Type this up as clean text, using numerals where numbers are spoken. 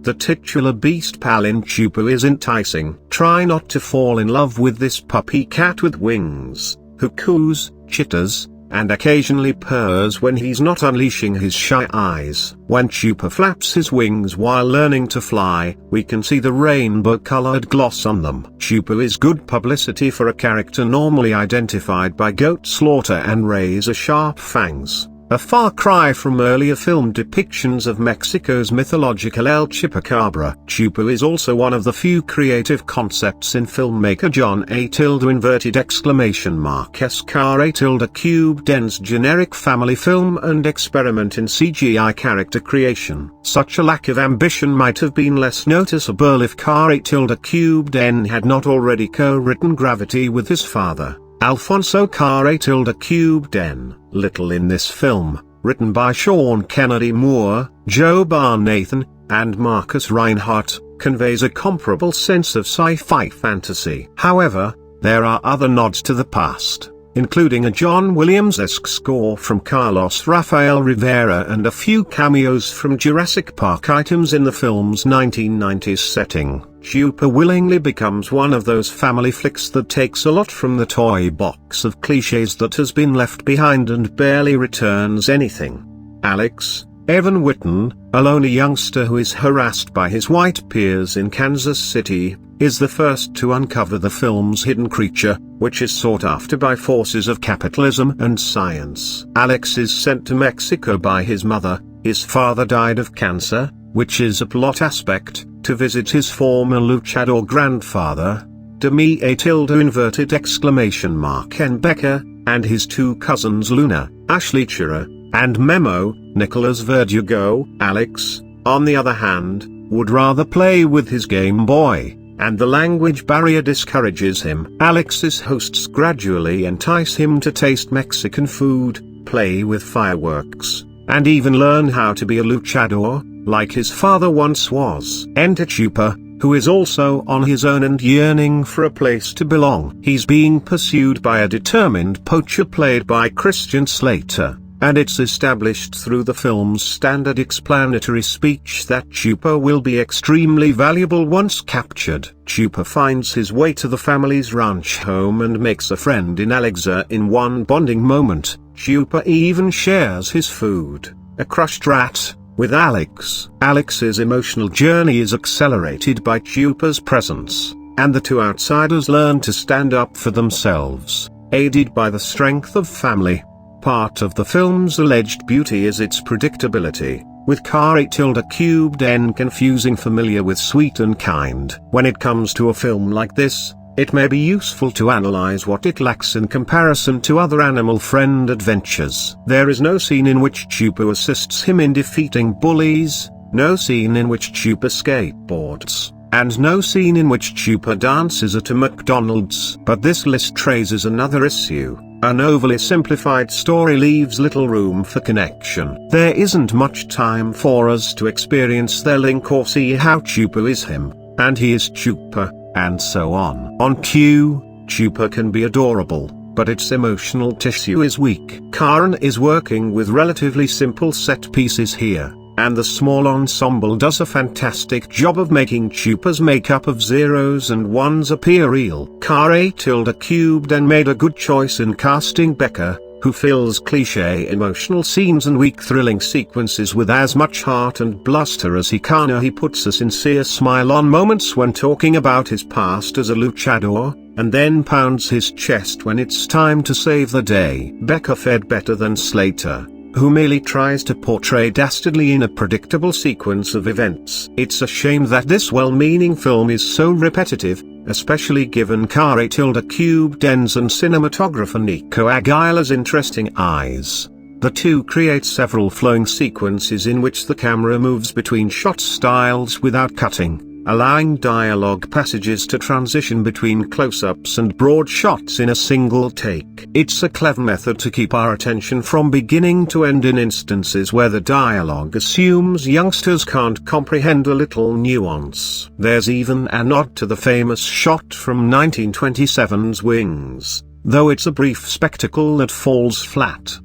The titular beast Palin Chupa is enticing. Try not to fall in love with this puppy cat with wings, who coos, chitters, and occasionally purrs when he's not unleashing his shy eyes. When Chupa flaps his wings while learning to fly, we can see the rainbow-colored gloss on them. Chupa is good publicity for a character normally identified by goat slaughter and razor-sharp fangs. A far cry from earlier film depictions of Mexico's mythological El Chupacabra. Chupa is also one of the few creative concepts in filmmaker John A. Den's generic family film and experiment in CGI character creation. Such a lack of ambition might have been less noticeable if Den had not already co-written Gravity with his father, Alfonso Den. Little in this film, written by Sean Kennedy Moore, Joe Barnathan, and Marcus Reinhardt, conveys a comparable sense of sci-fi fantasy. However, there are other nods to the past, including a John Williams-esque score from Carlos Rafael Rivera and a few cameos from Jurassic Park items in the film's 1990s setting. Chupa willingly becomes one of those family flicks that takes a lot from the toy box of cliches that has been left behind and barely returns anything. Alex, Evan Whitten, a lonely youngster who is harassed by his white peers in Kansas City, is the first to uncover the film's hidden creature, which is sought after by forces of capitalism and science. Alex is sent to Mexico by his mother. His father died of cancer, which is a plot aspect, to visit his former luchador grandfather, N Becker, and his two cousins Luna, Ashley Chira, and Memo, Nicholas Verdugo. Alex, on the other hand, would rather play with his Game Boy, and the language barrier discourages him. Alex's hosts gradually entice him to taste Mexican food, play with fireworks, and even learn how to be a luchador, like his father once was. Enter Chupa, who is also on his own and yearning for a place to belong. He's being pursued by a determined poacher played by Christian Slater, and it's established through the film's standard explanatory speech that Chupa will be extremely valuable once captured. Chupa finds his way to the family's ranch home and makes a friend in Alexa in one bonding moment. Chupa even shares his food, a crushed rat, with Alex. Alex's emotional journey is accelerated by Chupa's presence, and the two outsiders learn to stand up for themselves, aided by the strength of family. Part of the film's alleged beauty is its predictability, with N confusing familiar with sweet and kind. When it comes to a film like this, it may be useful to analyze what it lacks in comparison to other Animal Friend adventures. There is no scene in which Chupa assists him in defeating bullies, no scene in which Chupa skateboards, and no scene in which Chupa dances at a McDonald's. But this list raises another issue. An overly simplified story leaves little room for connection. There isn't much time for us to experience their link or see how Chupa is him, and he is Chupa, and so on. On cue, Chupa can be adorable, but its emotional tissue is weak. Karen is working with relatively simple set pieces here, and the small ensemble does a fantastic job of making Chupa's makeup of zeros and ones appear real. Then made a good choice in casting Becca, who fills cliché emotional scenes and weak thrilling sequences with as much heart and bluster as he can. He puts a sincere smile on moments when talking about his past as a luchador, and then pounds his chest when it's time to save the day. Becca fared better than Slater, who merely tries to portray dastardly in a predictable sequence of events. It's a shame that this well-meaning film is so repetitive, especially given Den's and cinematographer Nico Aguilar's interesting eyes. The two create several flowing sequences in which the camera moves between shot styles without cutting, allowing dialogue passages to transition between close-ups and broad shots in a single take. It's a clever method to keep our attention from beginning to end in instances where the dialogue assumes youngsters can't comprehend a little nuance. There's even a nod to the famous shot from 1927's Wings, though it's a brief spectacle that falls flat.